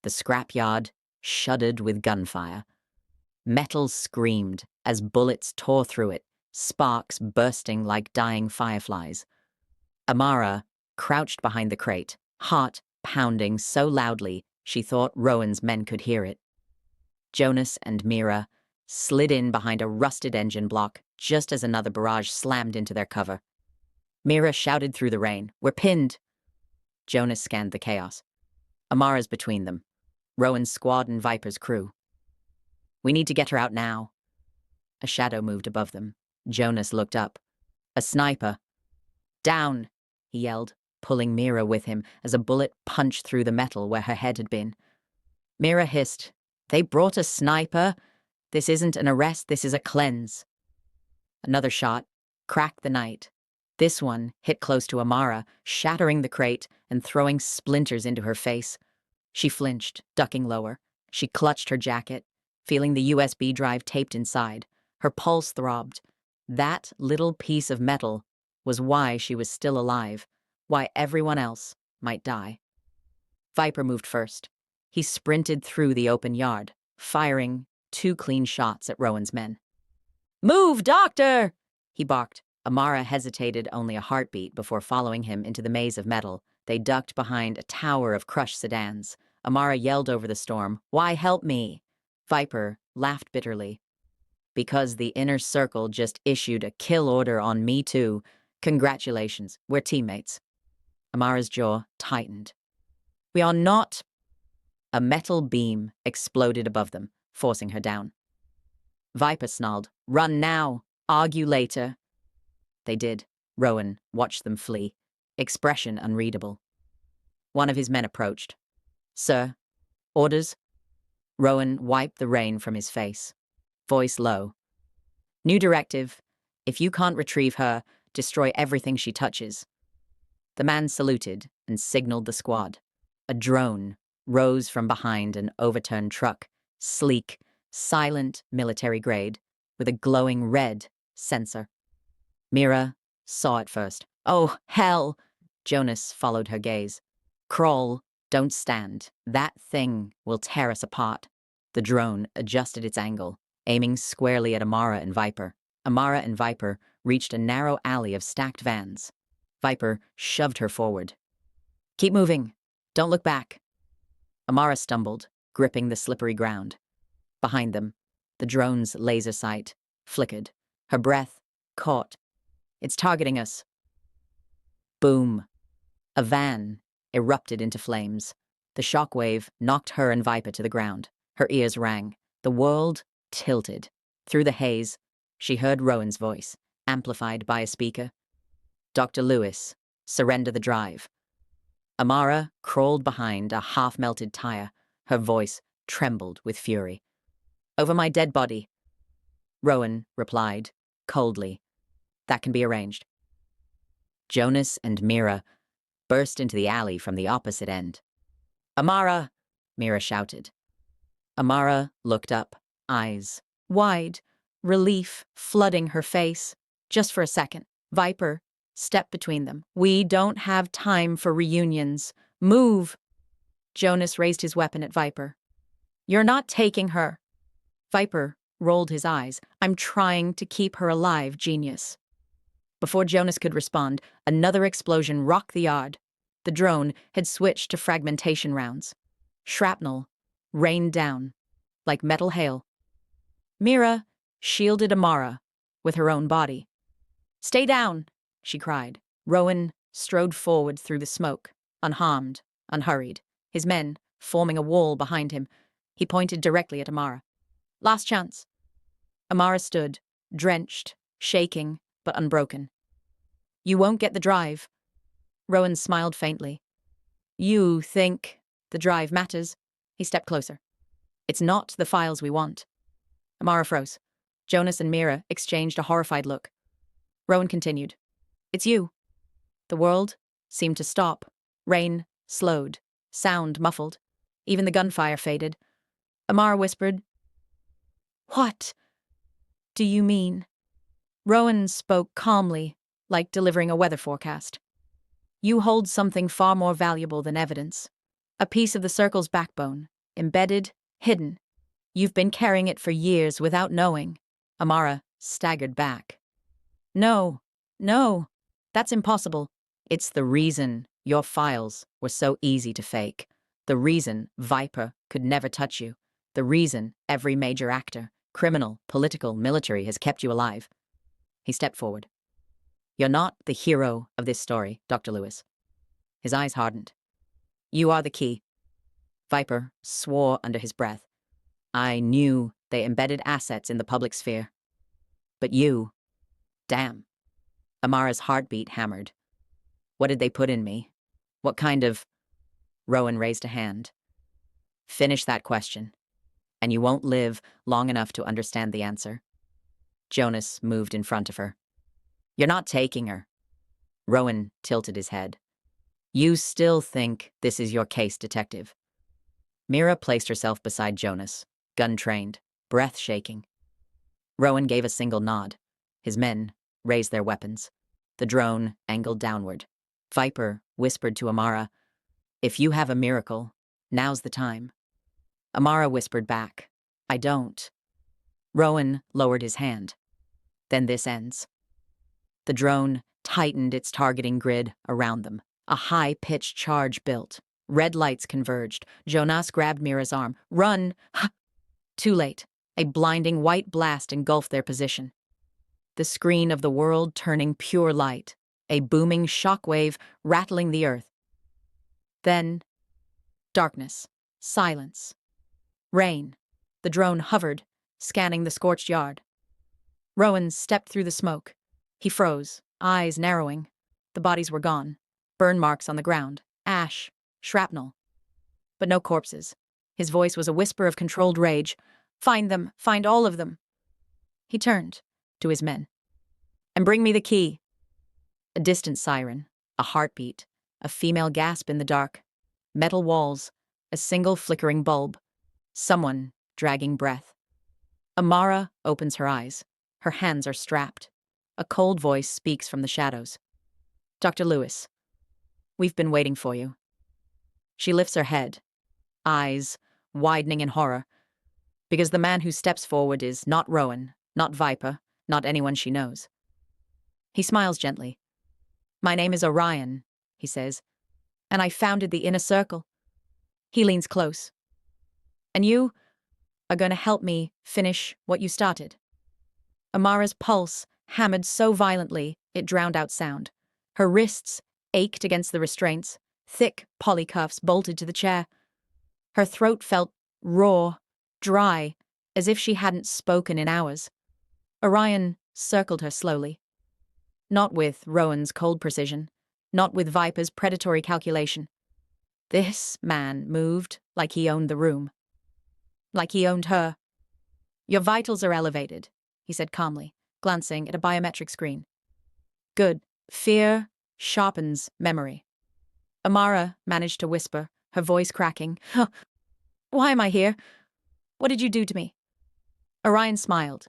The scrapyard shuddered with gunfire. Metal screamed as bullets tore through it, sparks bursting like dying fireflies. Amara crouched behind the crate, heart pounding so loudly she thought Rowan's men could hear it. Jonas and Mira slid in behind a rusted engine block just as another barrage slammed into their cover. Mira shouted through the rain, "We're pinned!" Jonas scanned the chaos. Amara's between them. Rowan's squad and Viper's crew. "We need to get her out now." A shadow moved above them. Jonas looked up. "A sniper." "Down!" he yelled, pulling Mira with him as a bullet punched through the metal where her head had been. Mira hissed, "They brought a sniper? This isn't an arrest, this is a cleanse." Another shot cracked the night. This one hit close to Amara, shattering the crate and throwing splinters into her face. She flinched, ducking lower. She clutched her jacket, feeling the USB drive taped inside. Her pulse throbbed. That little piece of metal was why she was still alive, why everyone else might die. Viper moved first. He sprinted through the open yard, firing 2 clean shots at Rowan's men. "Move, doctor!" he barked. Amara hesitated only a heartbeat before following him into the maze of metal. They ducked behind a tower of crushed sedans. Amara yelled over the storm, "Why help me?" Viper laughed bitterly. "Because the inner circle just issued a kill order on me too. Congratulations, we're teammates." Amara's jaw tightened. "We are not." A metal beam exploded above them, forcing her down. Viper snarled, "Run now, argue later." They did. Rowan watched them flee, expression unreadable. One of his men approached. "Sir, orders?" Rowan wiped the rain from his face, voice low. "New directive. If you can't retrieve her, destroy everything she touches." The man saluted and signaled the squad. A drone rose from behind an overturned truck, sleek, silent military grade, with a glowing red sensor. Mira saw it first. "Oh, hell!" Jonas followed her gaze. "Crawl, don't stand. That thing will tear us apart." The drone adjusted its angle, aiming squarely at Amara and Viper. Amara and Viper reached a narrow alley of stacked vans. Viper shoved her forward. "Keep moving. Don't look back." Amara stumbled, gripping the slippery ground. Behind them, the drone's laser sight flickered. Her breath caught. "It's targeting us." Boom. A van erupted into flames. The shockwave knocked her and Viper to the ground. Her ears rang. The world tilted. Through the haze, she heard Rowan's voice, amplified by a speaker. "Dr. Lewis, surrender the drive." Amara crawled behind a half-melted tire. Her voice trembled with fury. "Over my dead body." Rowan replied, coldly, "That can be arranged." Jonas and Mira burst into the alley from the opposite end. "Amara!" Mira shouted. Amara looked up, eyes wide, relief flooding her face. Just for a second, Viper stepped between them. "We don't have time for reunions. Move!" Jonas raised his weapon at Viper. "You're not taking her." Viper rolled his eyes. "I'm trying to keep her alive, genius." Before Jonas could respond, another explosion rocked the yard. The drone had switched to fragmentation rounds. Shrapnel rained down, like metal hail. Mira shielded Amara with her own body. "Stay down," she cried. Rowan strode forward through the smoke, unharmed, unhurried, his men forming a wall behind him. He pointed directly at Amara. "Last chance." Amara stood, drenched, shaking, but unbroken. "You won't get the drive." Rowan smiled faintly. "You think the drive matters?" He stepped closer. "It's not the files we want." Amara froze. Jonas and Mira exchanged a horrified look. Rowan continued. "It's you." The world seemed to stop. Rain slowed. Sound muffled. Even the gunfire faded. Amara whispered, "What do you mean?" Rowan spoke calmly, like delivering a weather forecast. "You hold something far more valuable than evidence. A piece of the circle's backbone. embedded, hidden. You've been carrying it for years without knowing. Amara staggered back. No, no, that's impossible. It's the reason your files were so easy to fake. The reason Viper could never touch you. The reason every major actor, criminal, political, military has kept you alive. He stepped forward. You're not the hero of this story, Dr. Lewis. His eyes hardened. You are the key. Viper swore under his breath. I knew they embedded assets in the public sphere. But you, damn. Amara's heartbeat hammered. What did they put in me? What kind of... Rowan raised a hand. Finish that question, and you won't live long enough to understand the answer. Jonas moved in front of her. You're not taking her. Rowan tilted his head. You still think this is your case, detective. Mira placed herself beside Jonas, gun-trained, breath shaking. Rowan gave a single nod. His men raised their weapons. The drone angled downward. Viper whispered to Amara, If you have a miracle, now's the time. Amara whispered back, I don't. Rowan lowered his hand. Then this ends. The drone tightened its targeting grid around them. A high-pitched charge built. Red lights converged. Jonas grabbed Mira's arm. Run! Too late. A blinding white blast engulfed their position. The screen of the world turning pure light. A booming shockwave rattling the earth. Then, darkness. Silence. Rain. The drone hovered, scanning the scorched yard. Rowan stepped through the smoke. He froze, eyes narrowing. The bodies were gone. Burn marks on the ground. Ash. Shrapnel. But no corpses. His voice was a whisper of controlled rage. Find them. Find all of them. He turned to his men. And bring me the key. A distant siren. A heartbeat. A female gasp in the dark. Metal walls. A single flickering bulb. Someone dragging breath. Amara opens her eyes. Her hands are strapped. A cold voice speaks from the shadows. Dr. Lewis, we've been waiting for you. She lifts her head, eyes widening in horror, because the man who steps forward is not Rowan, not Viper, not anyone she knows. He smiles gently. My name is Orion, he says, and I founded the Inner Circle. He leans close. And you are going to help me finish what you started. Amara's pulse hammered so violently it drowned out sound. Her wrists ached against the restraints, thick polycuffs bolted to the chair. Her throat felt raw, dry, as if she hadn't spoken in hours. Orion circled her slowly. Not with Rowan's cold precision, not with Viper's predatory calculation. This man moved like he owned the room. Like he owned her. Your vitals are elevated, he said calmly, glancing at a biometric screen. Good. Fear sharpens memory. Amara managed to whisper, her voice cracking. Why am I here? What did you do to me? Orion smiled.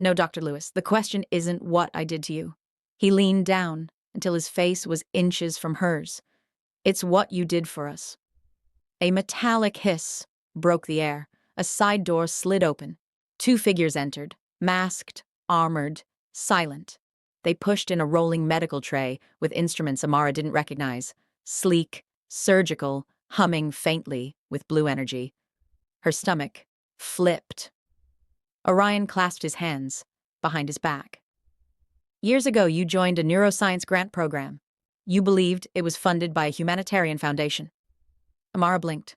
No, Dr. Lewis, the question isn't what I did to you. He leaned down until his face was inches from hers. It's what you did for us. A metallic hiss broke the air. A side door slid open. Two figures entered, masked, armored, silent. They pushed in a rolling medical tray with instruments Amara didn't recognize. Sleek, surgical, humming faintly with blue energy. Her stomach flipped. Orion clasped his hands behind his back. Years ago, you joined a neuroscience grant program. You believed it was funded by a humanitarian foundation. Amara blinked.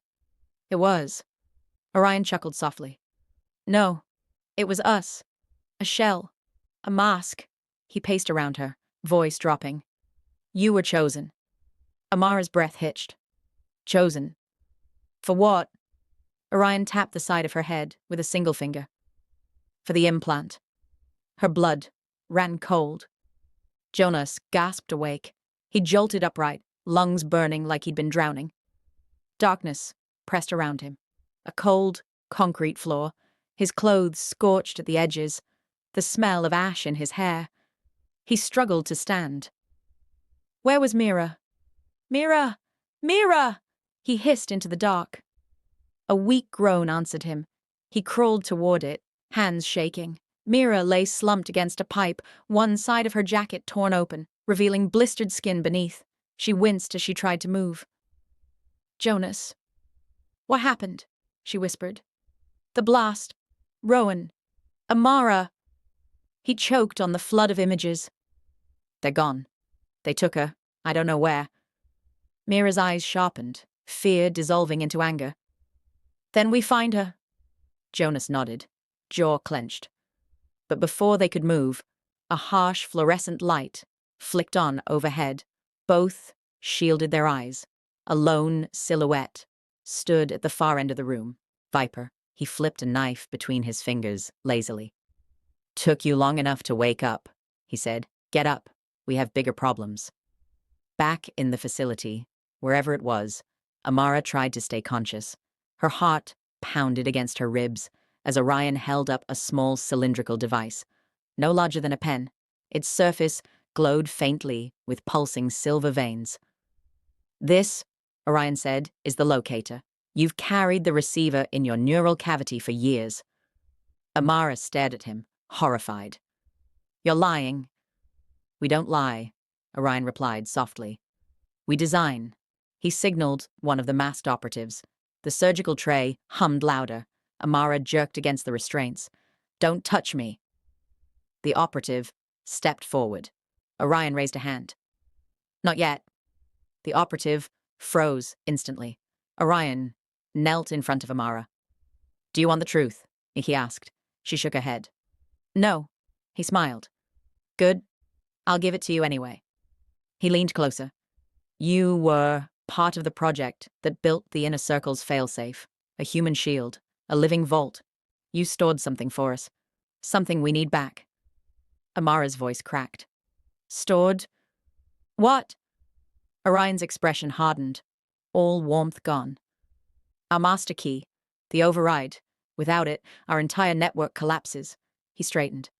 It was. Orion chuckled softly. No, it was us. A shell. A mask. He paced around her, voice dropping. You were chosen. Amara's breath hitched. Chosen. For what? Orion tapped the side of her head with a single finger. For the implant. Her blood ran cold. Jonas gasped awake. He jolted upright, lungs burning like he'd been drowning. Darkness pressed around him. A cold, concrete floor, his clothes scorched at the edges, the smell of ash in his hair. He struggled to stand. Where was Mira? Mira! Mira! He hissed into the dark. A weak groan answered him. He crawled toward it, hands shaking. Mira lay slumped against a pipe, one side of her jacket torn open, revealing blistered skin beneath. She winced as she tried to move. Jonas. What happened? She whispered. The blast. Rowan. Amara. He choked on the flood of images. They're gone. They took her. I don't know where. Mira's eyes sharpened, fear dissolving into anger. Then we find her. Jonas nodded, jaw clenched. But before they could move, a harsh fluorescent light flicked on overhead. Both shielded their eyes. A lone silhouette stood at the far end of the room. Viper. He flipped a knife between his fingers lazily. Took you long enough to wake up, he said. Get up. We have bigger problems. Back in the facility, wherever it was, Amara tried to stay conscious. Her heart pounded against her ribs as Orion held up a small cylindrical device, no larger than a pen. Its surface glowed faintly with pulsing silver veins. This, Orion said, is the locator. You've carried the receiver in your neural cavity for years. Amara stared at him, horrified. You're lying. We don't lie, Orion replied softly. We design. He signaled one of the masked operatives. The surgical tray hummed louder. Amara jerked against the restraints. Don't touch me. The operative stepped forward. Orion raised a hand. Not yet. The operative froze instantly. Orion knelt in front of Amara. Do you want the truth? He asked. She shook her head. No. He smiled. Good. I'll give it to you anyway. He leaned closer. You were part of the project that built the Inner Circle's failsafe, a human shield, a living vault. You stored something for us. Something we need back. Amara's voice cracked. Stored? What? Orion's expression hardened, all warmth gone. Our master key, the override. Without it, our entire network collapses. He straightened.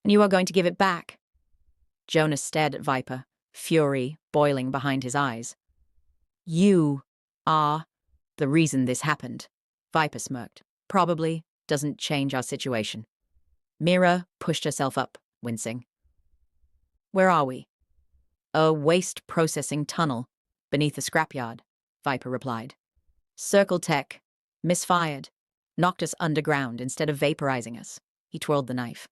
And you are going to give it back? Jonas stared at Viper, fury boiling behind his eyes. You are the reason this happened, Viper smirked. Probably doesn't change our situation. Mira pushed herself up, wincing. Where are we? A waste processing tunnel beneath a scrapyard, Viper replied. Circle Tech misfired, knocked us underground instead of vaporizing us. He twirled the knife.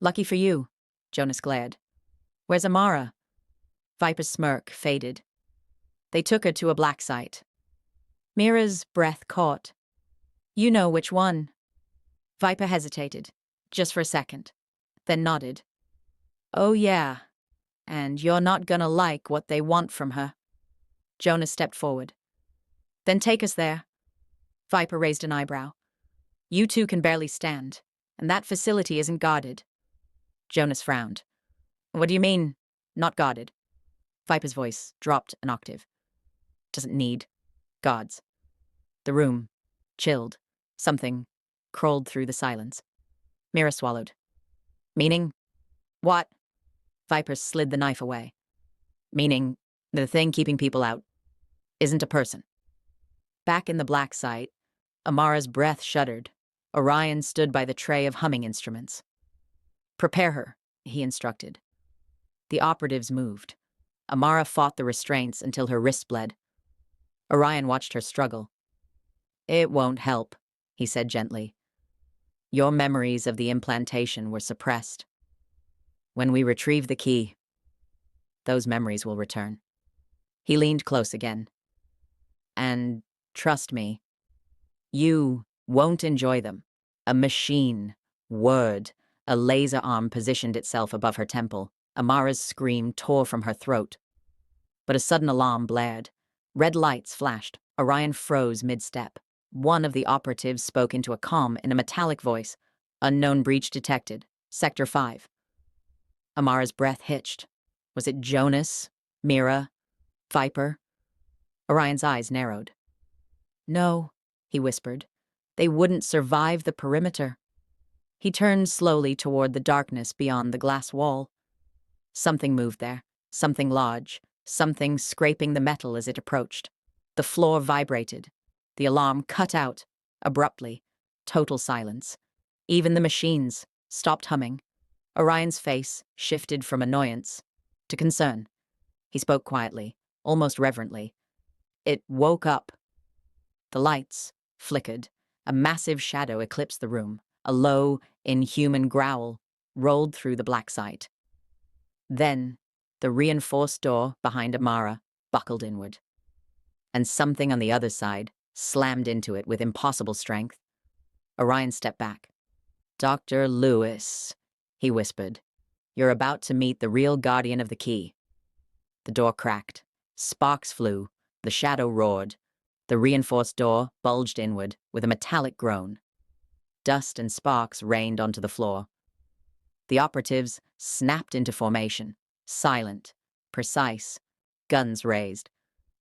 Lucky for you, Jonas glared. Where's Amara? Viper's smirk faded. They took her to a black site. Mira's breath caught. You know which one. Viper hesitated, just for a second, then nodded. Oh yeah, and you're not gonna like what they want from her. Jonas stepped forward. Then take us there. Viper raised an eyebrow. You two can barely stand, and that facility isn't guarded. Jonas frowned. What do you mean, not guarded? Viper's voice dropped an octave. Doesn't need guards. The room chilled. Something crawled through the silence. Mira swallowed. Meaning? What? Viper slid the knife away. Meaning, the thing keeping people out isn't a person. Back in the black site, Amara's breath shuddered. Orion stood by the tray of humming instruments. Prepare her, he instructed. The operatives moved. Amara fought the restraints until her wrists bled. Orion watched her struggle. It won't help, he said gently. Your memories of the implantation were suppressed. When we retrieve the key, those memories will return. He leaned close again. And trust me, you won't enjoy them. A machine, word, a laser arm positioned itself above her temple. Amara's scream tore from her throat. But a sudden alarm blared. Red lights flashed. Orion froze mid-step. One of the operatives spoke into a comm in a metallic voice. Unknown breach detected. Sector 5. Amara's breath hitched. Was it Jonas? Mira? Viper? Orion's eyes narrowed. No, he whispered. They wouldn't survive the perimeter. He turned slowly toward the darkness beyond the glass wall. Something moved there. Something large. Something scraping the metal as it approached. The floor vibrated. The alarm cut out, abruptly. Total silence. Even the machines stopped humming. Orion's face shifted from annoyance to concern. He spoke quietly, almost reverently. It woke up. The lights flickered. A massive shadow eclipsed the room. A low, inhuman growl rolled through the black sight. Then, the reinforced door behind Amara buckled inward, and something on the other side slammed into it with impossible strength. Orion stepped back. "Dr. Lewis," he whispered, "you're about to meet the real guardian of the key." The door cracked. Sparks flew. The shadow roared. The reinforced door bulged inward with a metallic groan. Dust and sparks rained onto the floor. The operatives snapped into formation, silent, precise, guns raised.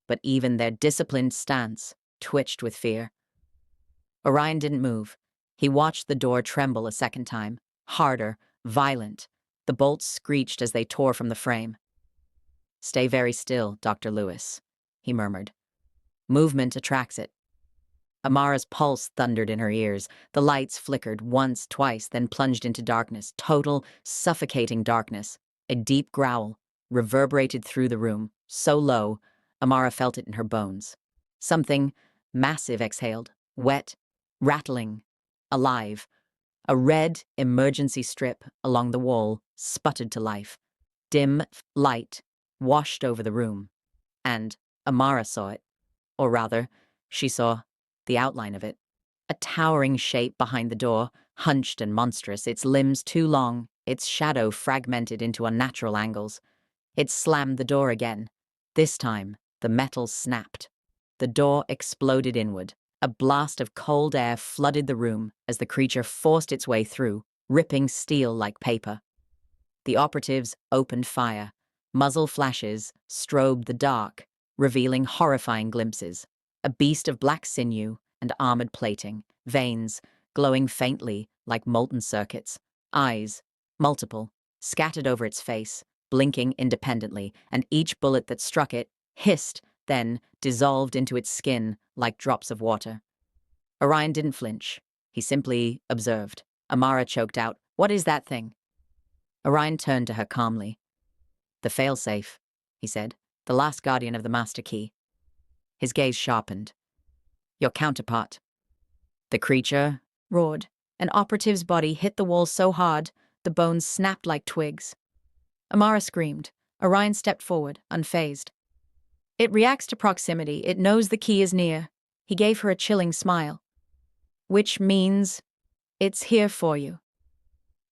But even their disciplined stance twitched with fear. Orion didn't move. He watched the door tremble a second time, harder, violent. The bolts screeched as they tore from the frame. "Stay very still, Dr. Lewis," he murmured. "Movement attracts it." Amara's pulse thundered in her ears. The lights flickered once, twice, then plunged into darkness, total, suffocating darkness. A deep growl reverberated through the room, so low, Amara felt it in her bones. Something massive exhaled, wet, rattling, alive. A red emergency strip along the wall sputtered to life. Dim light washed over the room. And Amara saw it. Or rather, she saw the outline of it. A towering shape behind the door, hunched and monstrous, its limbs too long, its shadow fragmented into unnatural angles. It slammed the door again. This time, the metal snapped. The door exploded inward. A blast of cold air flooded the room as the creature forced its way through, ripping steel like paper. The operatives opened fire. Muzzle flashes strobed the dark, revealing horrifying glimpses. A beast of black sinew and armored plating, veins glowing faintly like molten circuits, eyes, multiple, scattered over its face, blinking independently, and each bullet that struck it hissed, then dissolved into its skin like drops of water. Orion didn't flinch. He simply observed. Amara choked out, "What is that thing?" Orion turned to her calmly. "The failsafe," he said, "the last guardian of the master key." His gaze sharpened. "Your counterpart." The creature roared. An operative's body hit the wall so hard, the bones snapped like twigs. Amara screamed. Orion stepped forward, unfazed. "It reacts to proximity. It knows the key is near." He gave her a chilling smile. "Which means it's here for you."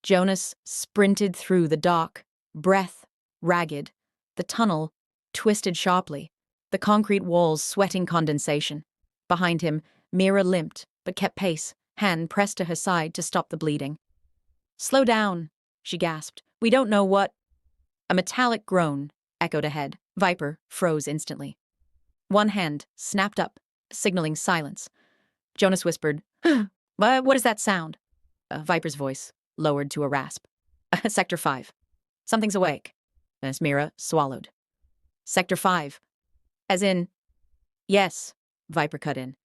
Jonas sprinted through the dark, breath ragged. The tunnel twisted sharply, the concrete walls sweating condensation. Behind him, Mira limped, but kept pace, hand pressed to her side to stop the bleeding. "Slow down," she gasped. "We don't know what—" A metallic groan echoed ahead. Viper froze instantly. One hand snapped up, signaling silence. Jonas whispered, What is that sound?" Viper's voice lowered to a rasp. "Sector 5. Something's awake." As Mira swallowed. "Sector 5. As in—" "Yes," Viper cut in.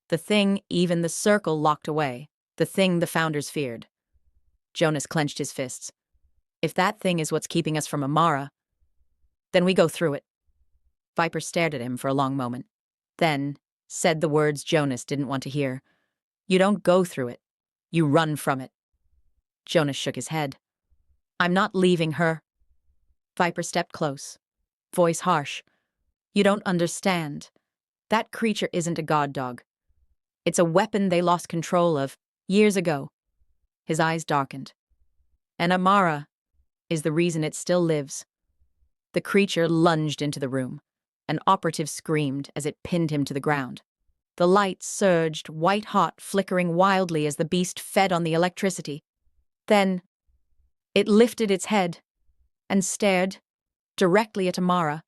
"The thing even the circle locked away. The thing the founders feared." Jonas clenched his fists. "If that thing is what's keeping us from Amara, then we go through it." Viper stared at him for a long moment. Then said the words Jonas didn't want to hear. "You don't go through it. You run from it." Jonas shook his head. "I'm not leaving her." Viper stepped close, voice harsh. "You don't understand. That creature isn't a god dog. It's a weapon they lost control of years ago." His eyes darkened. "And Amara is the reason it still lives." The creature lunged into the room. An operative screamed as it pinned him to the ground. The light surged, white-hot, flickering wildly as the beast fed on the electricity. Then it lifted its head and stared directly at Amara,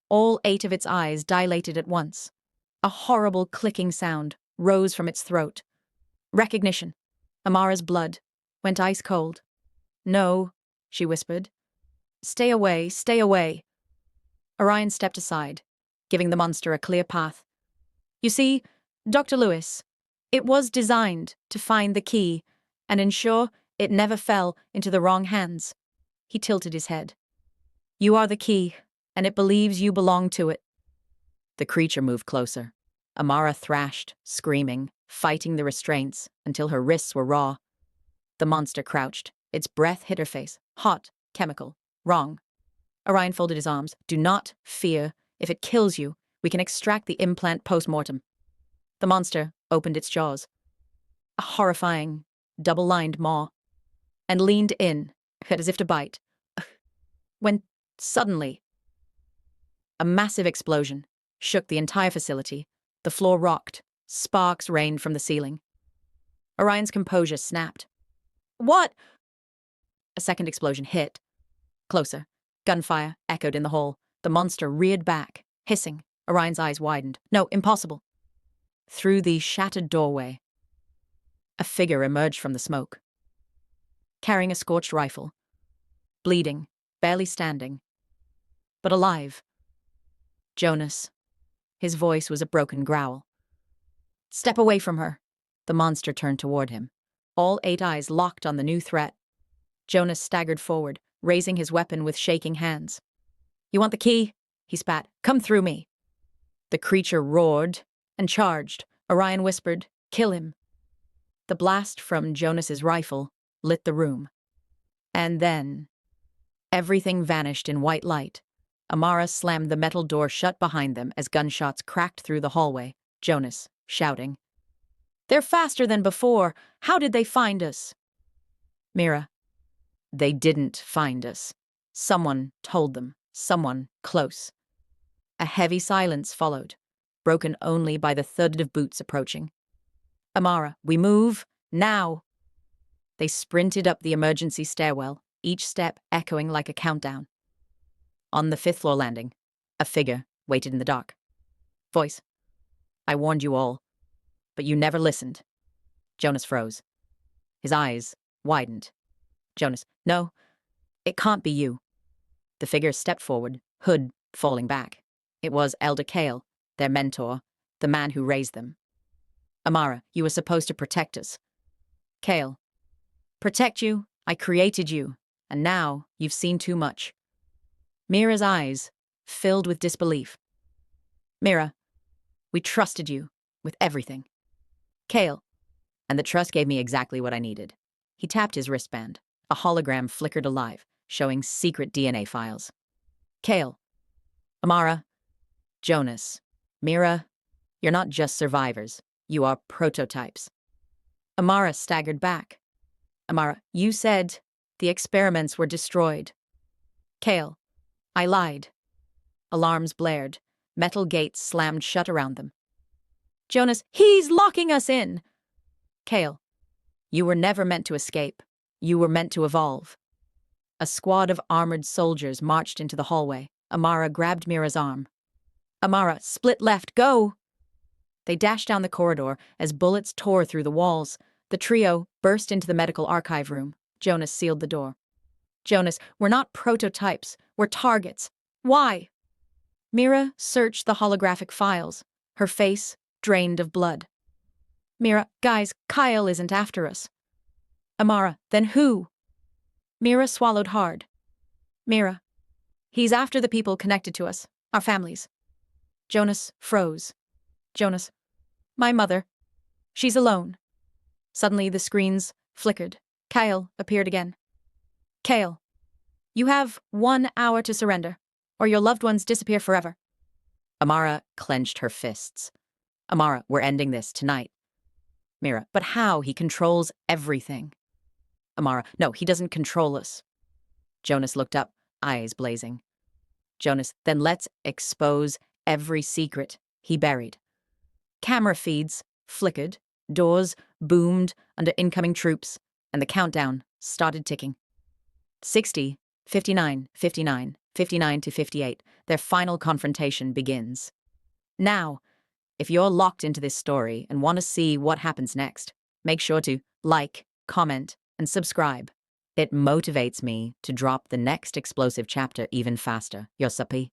all 8 of its eyes dilated at once. A horrible clicking sound rose from its throat. Recognition. Amara's blood went ice cold. "No," she whispered. "Stay away, stay away." Orion stepped aside, giving the monster a clear path. "You see, Dr. Lewis, it was designed to find the key and ensure it never fell into the wrong hands. He tilted his head. You are the key, and it believes you belong to it. The creature moved closer. Amara thrashed, screaming, fighting the restraints until her wrists were raw. The monster crouched. Its breath hit her face. Hot, chemical, wrong. Orion folded his arms. Do not fear. If it kills you, we can extract the implant post-mortem. The monster opened its jaws, a horrifying, double-lined maw, and leaned in, as if to bite. When suddenly, a massive explosion shook the entire facility. The floor rocked. Sparks rained from the ceiling. Orion's composure snapped. What? A second explosion hit. Closer. Gunfire echoed in the hall. The monster reared back, hissing. Orion's eyes widened. No, impossible. Through the shattered doorway, a figure emerged from the smoke, carrying a scorched rifle, bleeding, barely standing, but alive. Jonas. His voice was a broken growl. Step away from her. The monster turned toward him, all 8 eyes locked on the new threat. Jonas staggered forward, raising his weapon with shaking hands. You want the key? He spat. Come through me. The creature roared and charged. Orion whispered, kill him. The blast from Jonas's rifle lit the room. And then, everything vanished in white light. Amara slammed the metal door shut behind them as gunshots cracked through the hallway. Jonas, shouting. They're faster than before. How did they find us? Mira. They didn't find us. Someone told them. Someone close. A heavy silence followed, broken only by the thud of boots approaching. Amara, we move, now. They sprinted up the emergency stairwell, each step echoing like a countdown. On the 5th floor landing, a figure waited in the dark. Voice. I warned you all, but you never listened. Jonas froze. His eyes widened. Jonas, no, it can't be you. The figure stepped forward, hood falling back. It was Elder Kale, their mentor, the man who raised them. Amara, you were supposed to protect us. Kale. Protect you? I created you, and now you've seen too much. Mira's eyes filled with disbelief. Mira, we trusted you with everything. Kale. And the trust gave me exactly what I needed. He tapped his wristband. A hologram flickered alive, showing secret DNA files. Kale. Amara. Jonas. Mira, you're not just survivors. You are prototypes. Amara staggered back. Amara, you said the experiments were destroyed. Kale. I lied. Alarms blared. Metal gates slammed shut around them. Jonas, he's locking us in. Kale. You were never meant to escape. You were meant to evolve. A squad of armored soldiers marched into the hallway. Amara grabbed Mira's arm. Amara, split left, go! They dashed down the corridor as bullets tore through the walls. The trio burst into the medical archive room. Jonas sealed the door. Jonas, we're not prototypes. We're targets. Why? Mira searched the holographic files, her face drained of blood. Mira, guys, Kyle isn't after us. Amara, then who? Mira swallowed hard. Mira, he's after the people connected to us, our families. Jonas froze. Jonas, my mother. She's alone. Suddenly the screens flickered. Kyle appeared again. Kale, you have 1 hour to surrender, or your loved ones disappear forever. Amara clenched her fists. Amara, we're ending this tonight. Mira, but how? He controls everything. Amara, no, he doesn't control us. Jonas looked up, eyes blazing. Jonas, then let's expose every secret he buried. Camera feeds flickered, doors boomed under incoming troops, and the countdown started ticking. 60, 59, 59, 59 to 58, their final confrontation begins. Now, if you're locked into this story and want to see what happens next, make sure to like, comment, and subscribe. It motivates me to drop the next explosive chapter even faster. Yosapi.